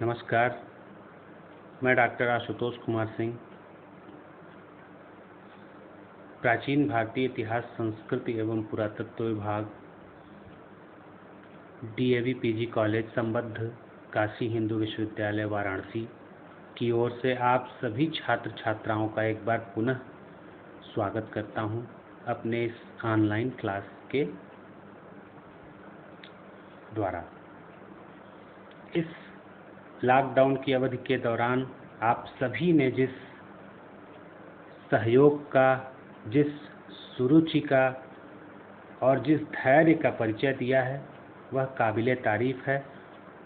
नमस्कार, मैं डॉक्टर आशुतोष कुमार सिंह, प्राचीन भारतीय इतिहास, संस्कृति एवं पुरातत्व विभाग, डीएवी पीजी कॉलेज संबद्ध, काशी हिंदू विश्वविद्यालय वाराणसी की ओर से आप सभी छात्र छात्राओं का एक बार पुनः स्वागत करता हूं अपने इस ऑनलाइन क्लास के द्वारा। इस लॉकडाउन की अवधि के दौरान आप सभी ने जिस सहयोग का, जिस सुरुचि का और जिस धैर्य का परिचय दिया है वह काबिले तारीफ़ है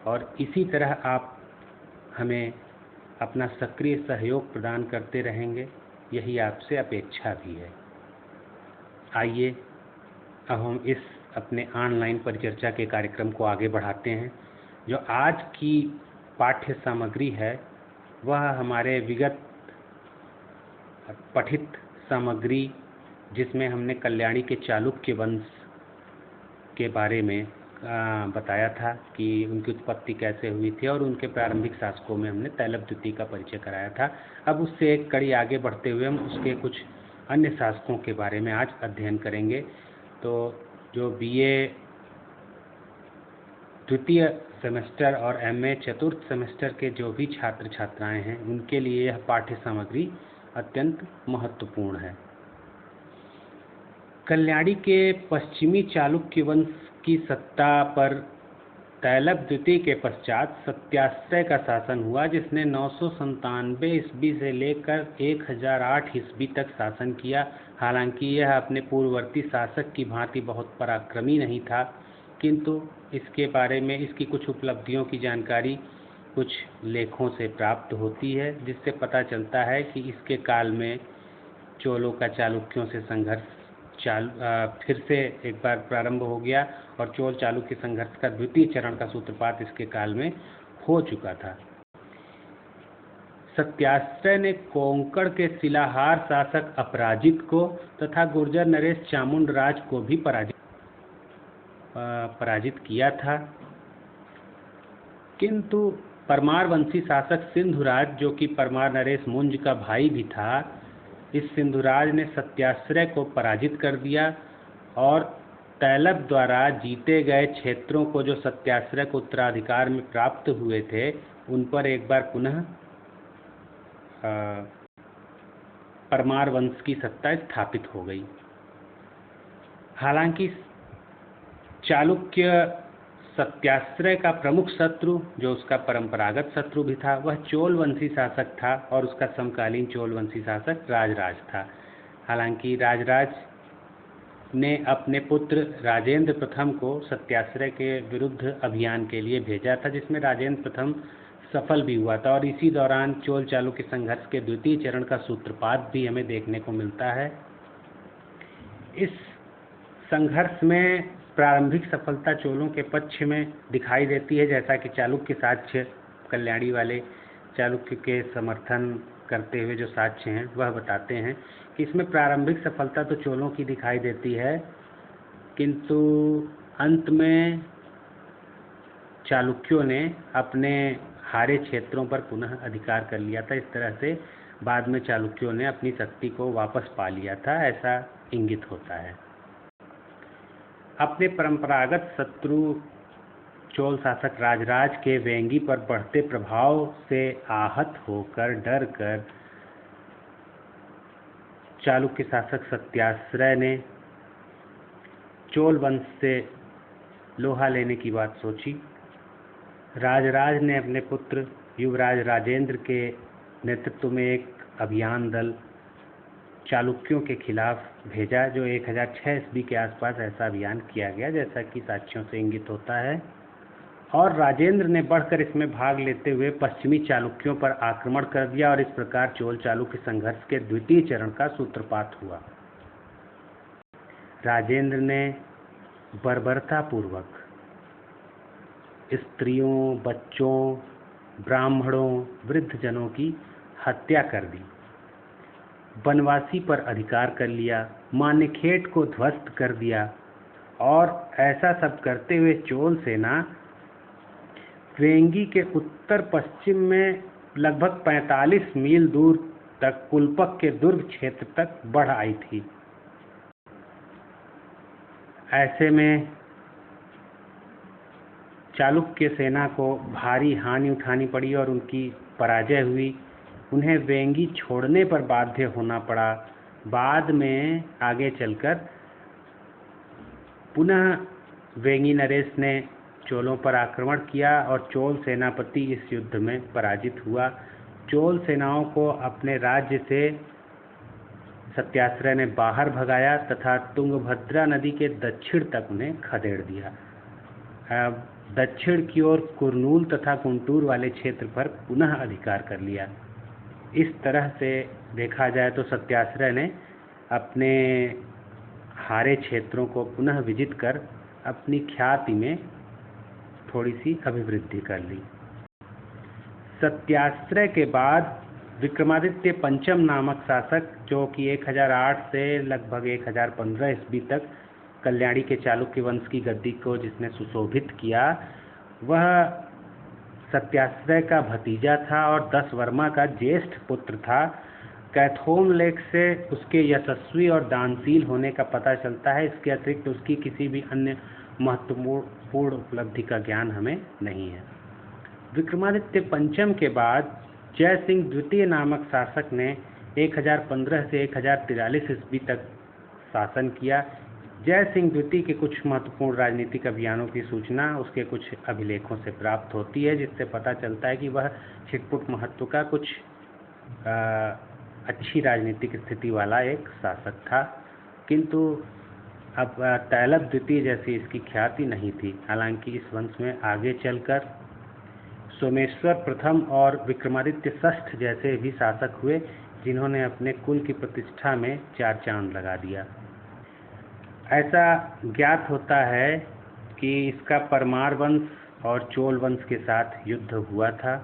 और इसी तरह आप हमें अपना सक्रिय सहयोग प्रदान करते रहेंगे, यही आपसे अपेक्षा भी है। आइए अब हम इस अपने ऑनलाइन परिचर्चा के कार्यक्रम को आगे बढ़ाते हैं। जो आज की पाठ्य सामग्री है वह हमारे विगत पठित सामग्री, जिसमें हमने कल्याणी के चालुक्य वंश के बारे में बताया था कि उनकी उत्पत्ति कैसे हुई थी और उनके प्रारंभिक शासकों में हमने तैलभ द्वितीय का परिचय कराया था। अब उससे एक कड़ी आगे बढ़ते हुए हम उसके कुछ अन्य शासकों के बारे में आज अध्ययन करेंगे। तो जो बीए द्वितीय सेमेस्टर और एमए चतुर्थ सेमेस्टर के जो भी छात्र छात्राएं हैं उनके लिए यह पाठ्य सामग्री अत्यंत महत्वपूर्ण है। कल्याणी के पश्चिमी चालुक्य वंश की सत्ता पर तैलभ द्वितीय के पश्चात सत्याश्रय का शासन हुआ, जिसने 997 ईस्वी से लेकर 1008 ईस्वी तक शासन किया। हालांकि यह अपने पूर्ववर्ती शासक की भांति बहुत पराक्रमी नहीं था, किंतु इसके बारे में इसकी कुछ उपलब्धियों की जानकारी कुछ लेखों से प्राप्त होती है, जिससे पता चलता है कि इसके काल में चोलों का चालुक्यों से संघर्ष फिर से एक बार प्रारंभ हो गया और चोल चालुक्य संघर्ष का द्वितीय चरण का सूत्रपात इसके काल में हो चुका था। सत्याश्रय ने कोंकण के शिलाहार शासक अपराजित को तथा गुर्जर नरेश चामुंडराज को भी पराजित किया था, किंतु परमार वंशी शासक सिंधुराज, जो कि परमार नरेश मुंज का भाई भी था, इस सिंधुराज ने सत्याश्रय को पराजित कर दिया और तैलभ द्वारा जीते गए क्षेत्रों को, जो सत्याश्रय को उत्तराधिकार में प्राप्त हुए थे, उन पर एक बार पुनः परमार वंश की सत्ता स्थापित हो गई। हालांकि चालुक्य सत्याश्रय का प्रमुख शत्रु, जो उसका परंपरागत शत्रु भी था, वह चोल वंशी शासक था और उसका समकालीन चोल वंशी शासक राजराज था। हालांकि राजराज ने अपने पुत्र राजेंद्र प्रथम को सत्याश्रय के विरुद्ध अभियान के लिए भेजा था, जिसमें राजेंद्र प्रथम सफल भी हुआ था और इसी दौरान चोल चालुक्य संघर्ष के द्वितीय चरण का सूत्रपात भी हमें देखने को मिलता है। इस संघर्ष में प्रारंभिक सफलता चोलों के पक्ष में दिखाई देती है, जैसा कि चालुक्य साक्ष्य, कल्याणी वाले चालुक्य के समर्थन करते हुए जो साक्ष्य हैं वह बताते हैं कि इसमें प्रारंभिक सफलता तो चोलों की दिखाई देती है, किंतु अंत में चालुक्यों ने अपने हारे क्षेत्रों पर पुनः अधिकार कर लिया था। इस तरह से बाद में चालुक्यों ने अपनी शक्ति को वापस पा लिया था, ऐसा इंगित होता है। अपने परंपरागत शत्रु चोल शासक राजराज के वेंगी पर बढ़ते प्रभाव से आहत होकर, डर कर, चालुक्य शासक सत्याश्रय ने चोल वंश से लोहा लेने की बात सोची। राजराज ने अपने पुत्र युवराज राजेंद्र के नेतृत्व में एक अभियान दल चालुक्यों के खिलाफ भेजा, जो 1006 ईस्वी के आसपास ऐसा अभियान किया गया, जैसा कि साक्ष्यों से इंगित होता है। और राजेंद्र ने बढ़कर इसमें भाग लेते हुए पश्चिमी चालुक्यों पर आक्रमण कर दिया और इस प्रकार चोल चालुक्य संघर्ष के द्वितीय चरण का सूत्रपात हुआ। राजेंद्र ने बर्बरतापूर्वक स्त्रियों, बच्चों, ब्राह्मणों, वृद्धजनों की हत्या कर दी, बनवासी पर अधिकार कर लिया, मान्यखेट को ध्वस्त कर दिया और ऐसा सब करते हुए चोल सेना वेंगी के उत्तर पश्चिम में लगभग 45 मील दूर तक कुल्पक के दुर्ग क्षेत्र तक बढ़ आई थी। ऐसे में चालुक्य सेना को भारी हानि उठानी पड़ी और उनकी पराजय हुई। उन्हें वेंगी छोड़ने पर बाध्य होना पड़ा। बाद में आगे चलकर पुनः वेंगी नरेश ने चोलों पर आक्रमण किया और चोल सेनापति इस युद्ध में पराजित हुआ। चोल सेनाओं को अपने राज्य से सत्याश्रय ने बाहर भगाया तथा तुंगभद्रा नदी के दक्षिण तक उन्हें खदेड़ दिया। अब दक्षिण की ओर कुरनूल तथा गुंटूर वाले क्षेत्र पर पुनः अधिकार कर लिया। इस तरह से देखा जाए तो सत्याश्रय ने अपने हारे क्षेत्रों को पुनः विजित कर अपनी ख्याति में थोड़ी सी अभिवृद्धि कर ली। सत्याश्रय के बाद विक्रमादित्य पंचम नामक शासक, जो कि 1008 से लगभग 1015 ईस्वी तक कल्याणी के चालुक्य वंश की गद्दी को जिसने सुशोभित किया, वह सत्याश्रय का भतीजा था और दशवर्मा का ज्येष्ठ पुत्र था। कैथोन लेख से उसके यशस्वी और दानशील होने का पता चलता है। इसके अतिरिक्त उसकी किसी भी अन्य महत्वपूर्ण उपलब्धि का ज्ञान हमें नहीं है। विक्रमादित्य पंचम के बाद जय सिंह द्वितीय नामक शासक ने 1015 से 1043 ईस्वी तक शासन किया। जय सिंह द्वितीय के कुछ महत्वपूर्ण राजनीतिक अभियानों की सूचना उसके कुछ अभिलेखों से प्राप्त होती है, जिससे पता चलता है कि वह छिटपुट महत्व का कुछ अच्छी राजनीतिक स्थिति वाला एक शासक था, किंतु अब तैलब द्वितीय जैसी इसकी ख्याति नहीं थी। हालांकि इस वंश में आगे चलकर सोमेश्वर प्रथम और विक्रमादित्य षष्ठ जैसे भी शासक हुए, जिन्होंने अपने कुल की प्रतिष्ठा में चार चांद लगा दिया। ऐसा ज्ञात होता है कि इसका परमार वंश और चोल वंश के साथ युद्ध हुआ था।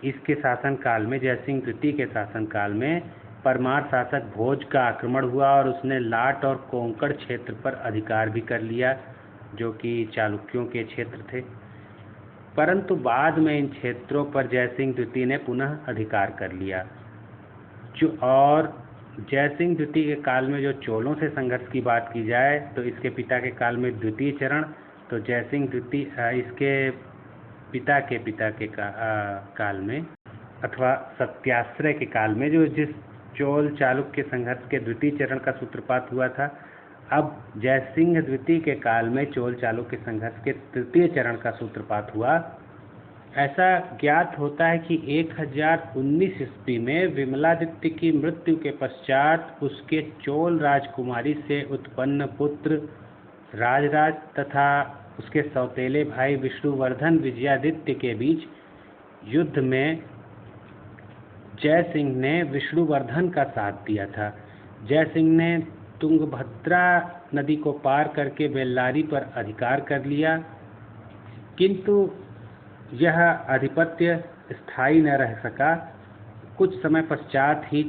इसके शासनकाल में, जयसिंह द्वितीय के शासनकाल में, परमार शासक भोज का आक्रमण हुआ और उसने लाट और कोंकण क्षेत्र पर अधिकार भी कर लिया, जो कि चालुक्यों के क्षेत्र थे। परंतु बाद में इन क्षेत्रों पर जयसिंह द्वितीय ने पुनः अधिकार कर लिया। और जयसिंह द्वितीय के काल में जो चोलों से संघर्ष की बात की जाए तो इसके पिता के काल में द्वितीय चरण, तो जयसिंह द्वितीय इसके पिता के काल में अथवा सत्याश्रय के काल में जो जिस चोल चालुक्य संघर्ष के द्वितीय चरण का सूत्रपात हुआ था, अब जयसिंह द्वितीय के काल में चोल चालुक्य संघर्ष के तृतीय चरण का सूत्रपात हुआ। ऐसा ज्ञात होता है कि 1019 ईस्वी में विमलादित्य की मृत्यु के पश्चात उसके चोल राजकुमारी से उत्पन्न पुत्र राजराज तथा उसके सौतेले भाई विष्णुवर्धन विजयादित्य के बीच युद्ध में जयसिंह ने विष्णुवर्धन का साथ दिया था। जयसिंह ने तुंगभद्रा नदी को पार करके बेल्लारी पर अधिकार कर लिया, किंतु यह आधिपत्य स्थायी न रह सका। कुछ समय पश्चात ही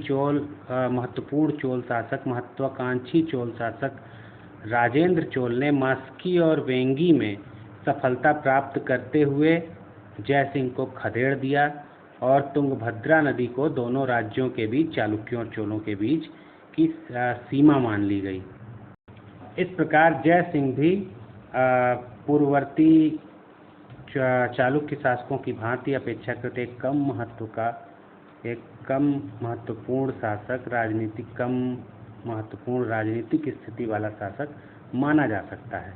महत्वपूर्ण चोल शासक, महत्वाकांक्षी चोल शासक राजेंद्र चोल ने मास्की और वेंगी में सफलता प्राप्त करते हुए जयसिंह को खदेड़ दिया और तुंगभद्रा नदी को दोनों राज्यों के बीच, चालुक्यों और चोलों के बीच की सीमा मान ली गई। इस प्रकार जयसिंह भी पूर्ववर्ती चालुक्य शासकों की भांति अपेक्षाकृत एक कम महत्वपूर्ण शासक, कम महत्वपूर्ण राजनीतिक स्थिति वाला शासक माना जा सकता है।